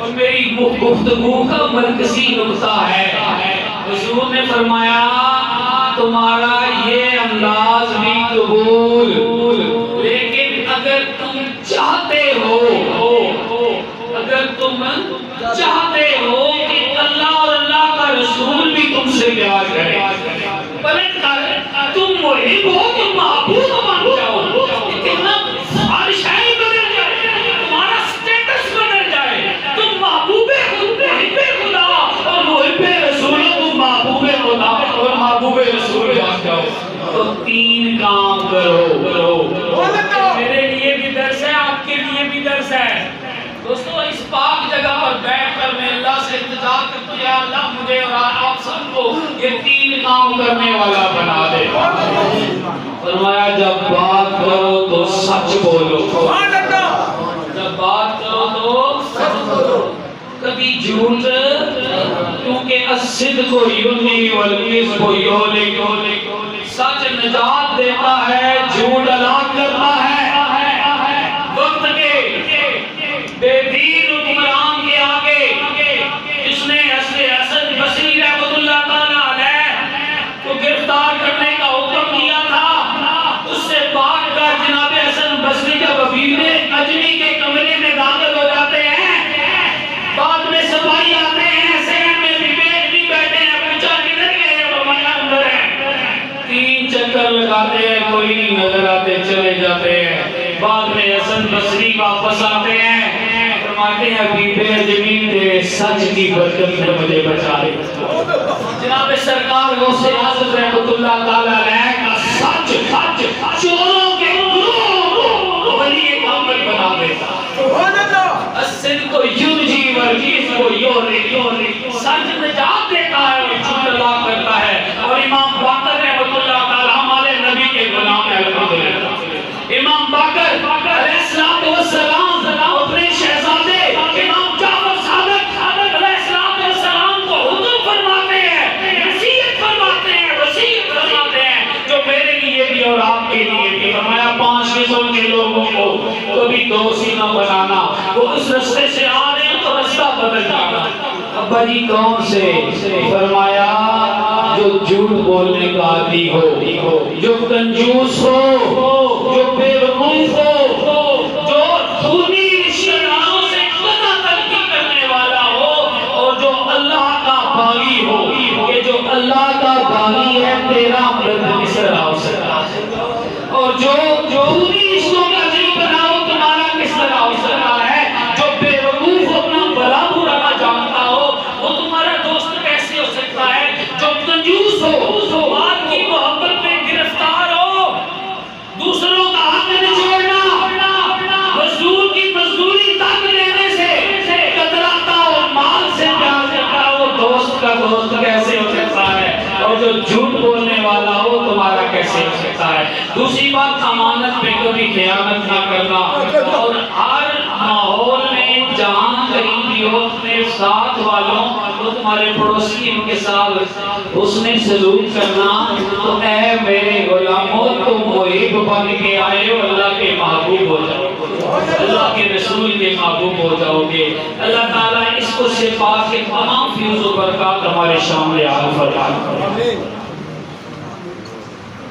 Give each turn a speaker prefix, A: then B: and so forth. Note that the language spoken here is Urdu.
A: اور میری گفتگو کا مرکزی نقطہ ہے۔ حضور نے فرمایا تمہارا یہ انداز بھی قبول، لیکن اگر تم چاہتے ہو کہ اللہ اور اللہ کا رسول بھی تم سے پیار کرے، پلٹ کر تم محب ہو، تم محبوب بن جاؤ، اتنا ہر شے بدل جائے، تمہارا سٹیٹس بدل جائے، تم محبوب خدا اور محب رسول، تم محبوب خدا اور محبوب رسول بن جاؤ، تو تین کام کرو۔ میرے لیے بھی درس ہے، آپ کے لیے بھی درس ہے۔ دوستو اس پاک جگہ پر بیٹھ کر میں اللہ سے التجا کرتا ہوں، یا اللہ مجھے اور آپ سب کو یہ تین کام کرنے والا بنا دے۔ فرمایا جب بات کرو تو سچ بولو، جب بات کرو تو سچ بولو، کبھی جھوٹ، کیونکہ الصدق یغنی والکذب یہلک، سچ نجات دیتا ہے، جھوٹ ہلاک کرتا ہے۔ وقت کے بے دین حکمران کے آگے جس نے حسن بصری رحمۃ اللہ تعالیٰ علیہ کو گرفتار کرنے کا حکم دیا تھا، اس سے بھاگ کر جناب حسن بصری جب حبیب اجمی کے کمرے میں داخل ہو جاتے ہیں، بعد میں سپاہی آتے ہیں، سین میں بھی بیٹھے ہیں، پوچھا کدھر گئے، فرمایا اندر ہیں، تین چکر لگاتے ہیں، کوئی نہیں نظر آتے، چلے جاتے ہیں۔ بعد میں حسن بصری واپس آتے ہیں، فرماتے ہیں حبیب اجمی تیرے سچ کی برکت نے مجھے بچا لیا۔ جناب سرکار غوث اعظم رحمۃ اللہ تعالیٰ علیہ کا سچ چوروں کے گروہ ولی کامل بنا دیتا۔ الصدق ینجی والکذب یہلک، سچ نجات دیتا ہے اور جھوٹ ہلاک کرتا ہے۔ اور امام باقر رحمۃ اللہ تعالیٰ ہمارے نبی کے غلام ہیں، الحمدللہ۔ امام باقر علیہ السلام اپنے شہزادے امام جعفر صادق علیہ السلام کو حکم فرماتے ہیں، وصیت فرماتے ہیں جو میرے لیے بھی اور آپ کے لیے بھی۔ فرمایا 5 قسم کے لوگوں کو کبھی دوست ہی نہ بنانا، وہ اس رستے سے آ رہے ہیں تو رستہ بدل جانا۔ ابا جی کون سے؟ فرمایا جو جھوٹ بولنے کا عادی ہو، جو کنجوس ہو، جو بے وقوف ہو، جو خونی رشتہ داروں سے قطع تلقی کرنے والا ہو، اور جو اللہ کا باغی ہو۔ کہ جو اللہ کا باغی ہے تیرا مرد کس طرح ہو سکتا ہے، اور جو خونی رشتوں کا عزیز بنا ہو تمہارا کس طرح ہو سکتا ہے، جو بے وقوف اپنا بھلا برا نہ جانتا ہو وہ تمہارا دوست کیسے ہو سکتا ہے، جو کنجوس ہو، مال کی محبت میں گرفتار ہو، دوسروں کا حق نچوڑنا، مزدور کی مزدوری تک لینے سے کتراتا اور مال سے پیار کرتا، وہ دوست کا دوست کیسے ہو سکتا ہے، اور جو جھوٹ بولنے والا ہو تمہارا کیسے ہو سکتا ہے۔ دوسری بات امانت پہ کبھی خیانت نہ کرنا، اور ہر ماحول میں جہاں قریبی ہو اپنے ساتھ والوں تو تمہارے پڑوسی ان کے ساتھ حسن سلوک کرنا۔ تو اے میرے غلاموں تم محب بن کے آئے ہو، اللہ کے محبوب ہو جاؤ گے، اللہ کے رسول کے محبوب ہو جاؤ گے۔ اللہ تعالیٰ اس کو شفا کے تمام فیض و برکات ہمارے شامل عام فرمائے۔